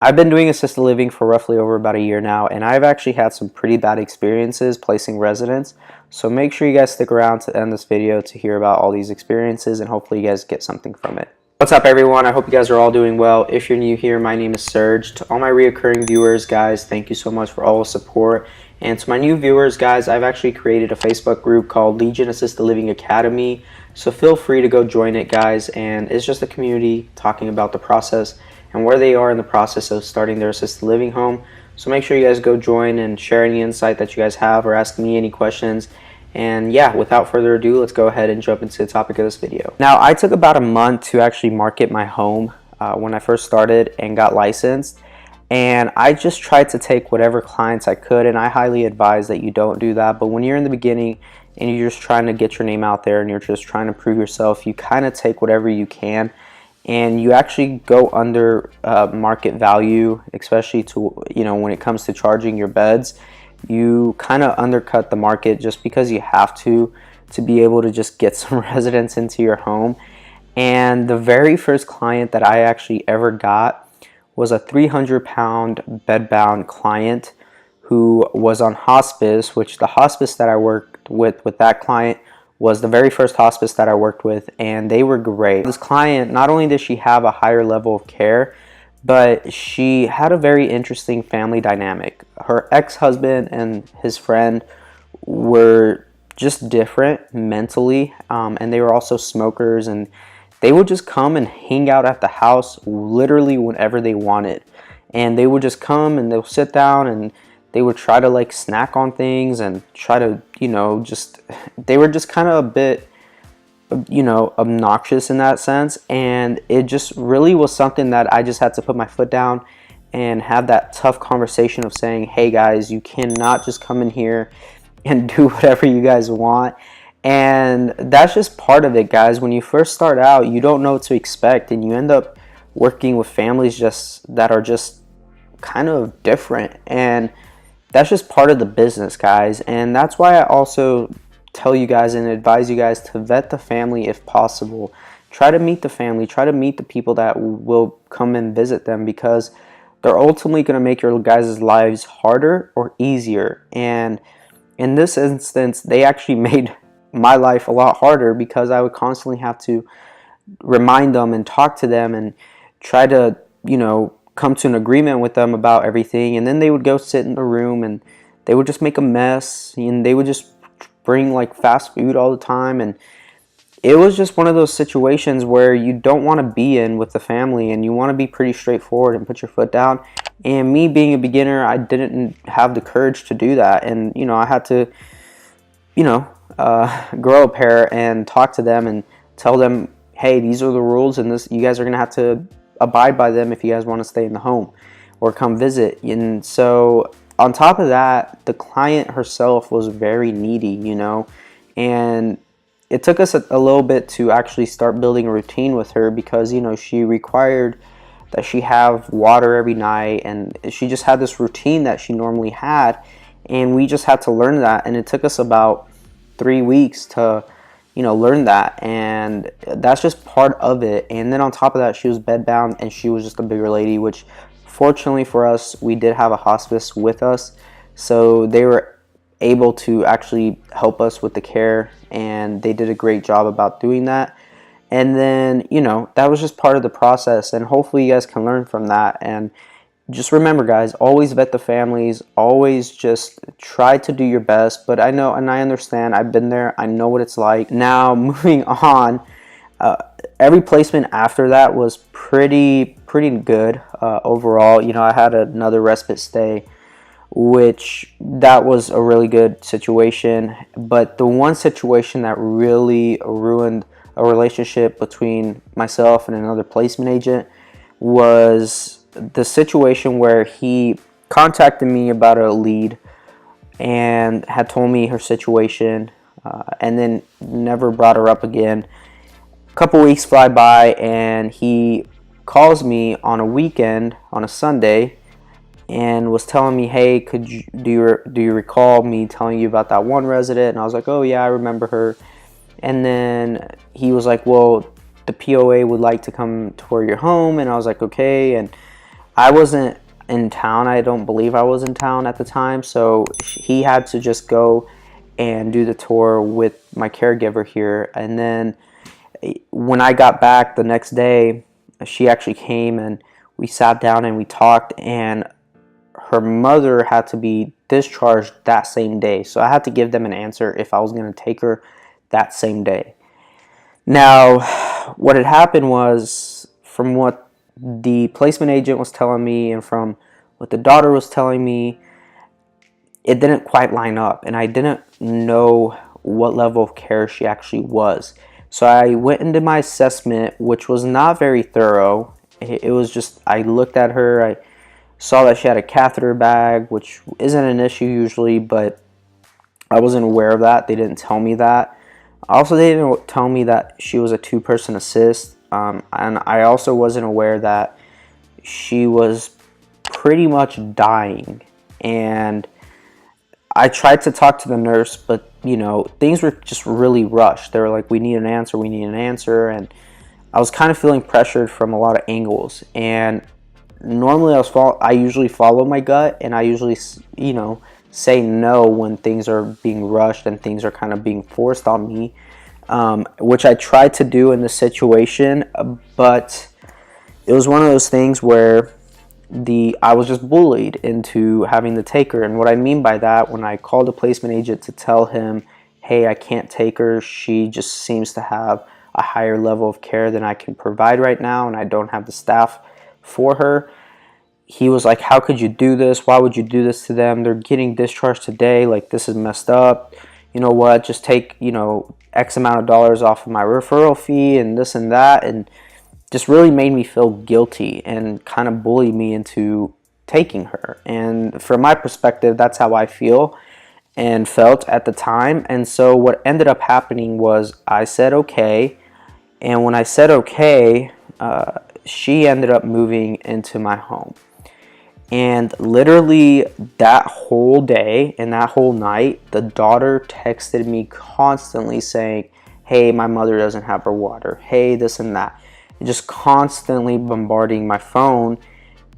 I've been doing assisted living for roughly over about a year now, and I've actually had some pretty bad experiences placing residents. So make sure you guys stick around to end this video to hear about all these experiences, and hopefully you guys get something from it. What's up, everyone? I hope you guys are all doing well. If you're new here, my name is Serge. To all my reoccurring viewers, guys, thank you so much for all the support. And to my new viewers, guys, I've actually created a Facebook group called Legion Assisted Living Academy. So feel free to go join it, guys. And it's just a community talking about the process and where they are in the process of starting their assisted living home. So make sure you guys go join and share any insight that you guys have or ask me any questions. And yeah, without further ado, let's go ahead and jump into the topic of this video. Now, I took about a month to actually market my home when I first started and got licensed. And I just tried to take whatever clients I could, and I highly advise that you don't do that. But when you're in the beginning and you're just trying to get your name out there and you're just trying to prove yourself, you kind of take whatever you can. And you actually go under market value, especially to, when it comes to charging your beds. You kind of undercut the market just because you have to be able to just get some residents into your home. And the very first client that I actually ever got was a 300-pound bedbound client who was on hospice, which the hospice that I worked with that client was the very first hospice that I worked with, and they were great. This client, not only did she have a higher level of care, but she had a very interesting family dynamic. Her ex-husband and his friend were just different mentally, and they were also smokers, and they would just come and hang out at the house literally whenever they wanted. And they would just come and they'll sit down and they would try to like snack on things and try to, they were just kind of a bit, obnoxious in that sense. And it just really was something that I just had to put my foot down and have that tough conversation of saying, hey guys, you cannot just come in here and do whatever you guys want. And that's just part of it, guys. When you first start out, you don't know what to expect, and you end up working with families that are just kind of different. And that's just part of the business, guys. And that's why I also tell you guys and advise you guys to vet the family if possible. Try to meet the family. Try to meet the people that will come and visit them, because they're ultimately going to make your guys' lives harder or easier. And in this instance, they actually made my life a lot harder, because I would constantly have to remind them and talk to them and try to, come to an agreement with them about everything. And then they would go sit in the room and they would just make a mess, and they would just bring like fast food all the time. And it was just one of those situations where you don't want to be in with the family, and you want to be pretty straightforward and put your foot down. And me being a beginner, I didn't have the courage to do that. And I had to grow a pair and talk to them and tell them, hey, these are the rules, and you guys are gonna have to abide by them if you guys want to stay in the home or come visit. And so on top of that, the client herself was very needy, and it took us a little bit to actually start building a routine with her, because she required that she have water every night, and she just had this routine that she normally had, and we just had to learn that. And it took us about 3 weeks to learn that, and that's just part of it. And then on top of that, she was bedbound, and she was just a bigger lady, which fortunately for us, we did have a hospice with us, so they were able to actually help us with the care, and they did a great job about doing that. And then that was just part of the process, and hopefully you guys can learn from that. And just remember, guys, always vet the families, always just try to do your best. But I know, and I understand, I've been there, I know what it's like. Now, moving on, every placement after that was pretty good overall. I had another respite stay, which that was a really good situation. But the one situation that really ruined a relationship between myself and another placement agent was the situation where he contacted me about a lead and had told me her situation, and then never brought her up again. A couple weeks fly by, and he calls me on a weekend, on a Sunday, and was telling me, hey, do you recall me telling you about that one resident? And I was like, oh yeah, I remember her. And then he was like, well, the POA would like to come tour your home. And I was like, okay. And I wasn't in town. I don't believe I was in town at the time, so he had to just go and do the tour with my caregiver here. And then when I got back the next day, she actually came and we sat down and we talked, and her mother had to be discharged that same day. So I had to give them an answer if I was going to take her that same day. Now, what had happened was, from what the placement agent was telling me and from what the daughter was telling me, it didn't quite line up, and I didn't know what level of care she actually was. So I went into my assessment, which was not very thorough. It was just, I looked at her, I saw that she had a catheter bag, which isn't an issue usually, but I wasn't aware of that. They didn't tell me that. Also, they didn't tell me that she was a two-person assist, and I also wasn't aware that she was pretty much dying. And I tried to talk to the nurse, but things were just really rushed. They were like, we need an answer, we need an answer, and I was kind of feeling pressured from a lot of angles. And normally I usually follow my gut, and I usually say no when things are being rushed and things are kind of being forced on me, which I tried to do in this situation, but it was one of those things where I was just bullied into having to take her. And what I mean by that, when I called the placement agent to tell him, hey, I can't take her, she just seems to have a higher level of care than I can provide right now, and I don't have the staff for her. He was like, how could you do this? Why would you do this to them? They're getting discharged today. Like, this is messed up. You know what? Just take, X amount of dollars off of my referral fee and this and that. And just really made me feel guilty and kind of bullied me into taking her. And from my perspective, that's how I feel and felt at the time. And so what ended up happening was I said okay. And when I said okay, she ended up moving into my home. And literally that whole day and that whole night, the daughter texted me constantly saying, hey, my mother doesn't have her water. Hey, this and that. Just constantly bombarding my phone.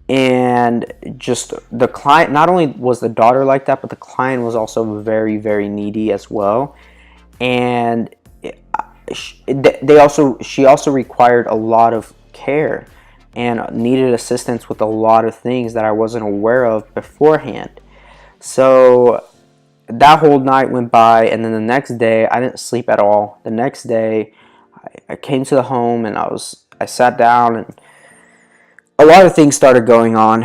And just the client, not only was the daughter like that, but the client was also very, very needy as well. And she also required a lot of care and needed assistance with a lot of things that I wasn't aware of beforehand. So that whole night went by, and then the next day I didn't sleep at all. The next day I came to the home and I sat down, and a lot of things started going on,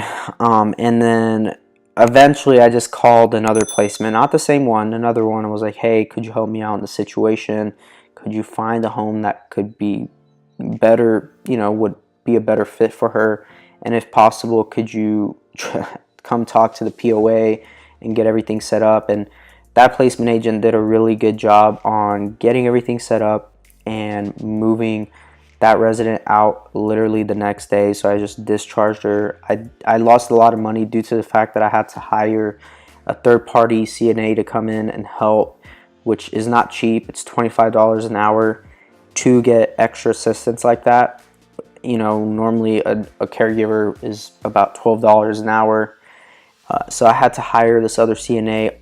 and then eventually I just called another placement, not the same one, another one. I was like, hey, could you help me out in the situation? Could you find a home that could be better, would be a better fit for her? And if possible, could you come talk to the POA and get everything set up? And that placement agent did a really good job on getting everything set up and moving that resident out literally the next day. So I just discharged her. I lost a lot of money due to the fact that I had to hire a third-party CNA to come in and help, which is not cheap. It's $25 an hour to get extra assistance like that. Normally a caregiver is about $12 an hour. So I had to hire this other CNA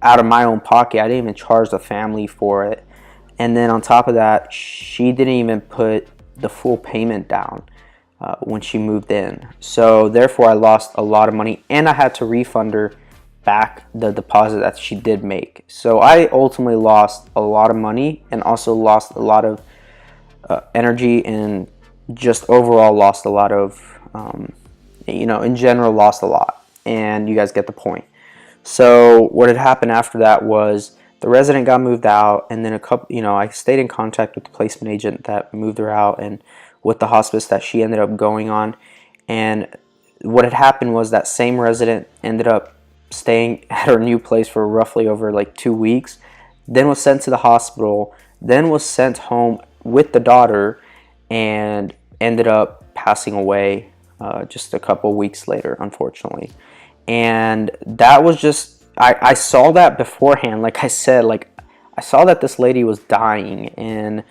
out of my own pocket. I didn't even charge the family for it. And then on top of that, she didn't even put the full payment down when she moved in. So therefore I lost a lot of money, and I had to refund her back the deposit that she did make. So I ultimately lost a lot of money, and also lost a lot of energy, and just overall lost a lot of, in general lost a lot. And you guys get the point. So what had happened after that was the resident got moved out, and then I stayed in contact with the placement agent that moved her out, and with the hospice that she ended up going on. And what had happened was that same resident ended up staying at her new place for roughly over like 2 weeks, then was sent to the hospital, then was sent home with the daughter, and ended up passing away just a couple weeks later, unfortunately. And that was just, I saw that beforehand. Like I said, I saw that this lady was dying, and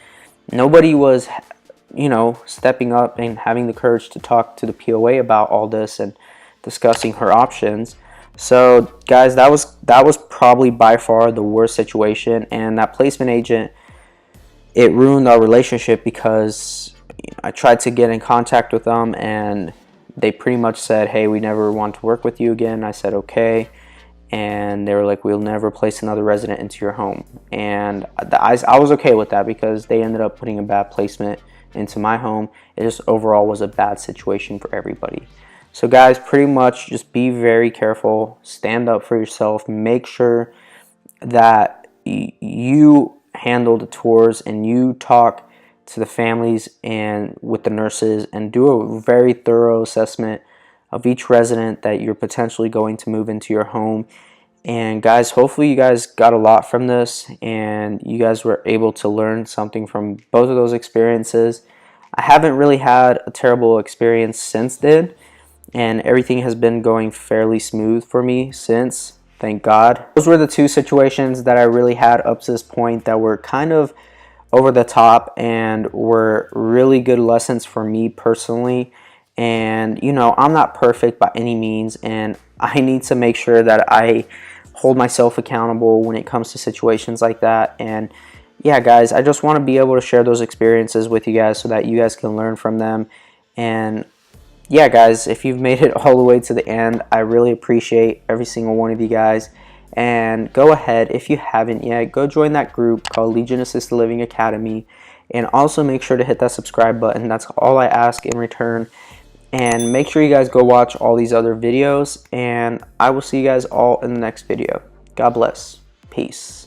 nobody was you know, stepping up and having the courage to talk to the POA about all this and discussing her options. So guys, that was probably by far the worst situation, and that placement agent, it ruined our relationship because I tried to get in contact with them and they pretty much said, hey, we never want to work with you again. I said okay, and they were like, we'll never place another resident into your home. And I was okay with that because they ended up putting a bad placement into my home. It just overall was a bad situation for everybody. So guys, pretty much just be very careful, stand up for yourself, make sure that you handle the tours and you talk to the families and with the nurses and do a very thorough assessment of each resident that you're potentially going to move into your home. And guys, hopefully you guys got a lot from this and you guys were able to learn something from both of those experiences. I haven't really had a terrible experience since then, and everything has been going fairly smooth for me since, thank God. Those were the two situations that I really had up to this point that were kind of over the top and were really good lessons for me personally. And you know, I'm not perfect by any means, and I need to make sure that I hold myself accountable when it comes to situations like that. And yeah guys, I just want to be able to share those experiences with you guys so that you guys can learn from them. And yeah guys, if you've made it all the way to the end, I really appreciate every single one of you guys. And go ahead, if you haven't yet, go join that group called Legion Assisted Living Academy, and also make sure to hit that subscribe button. That's all I ask in return. And make sure you guys go watch all these other videos, and I will see you guys all in the next video. God bless. Peace.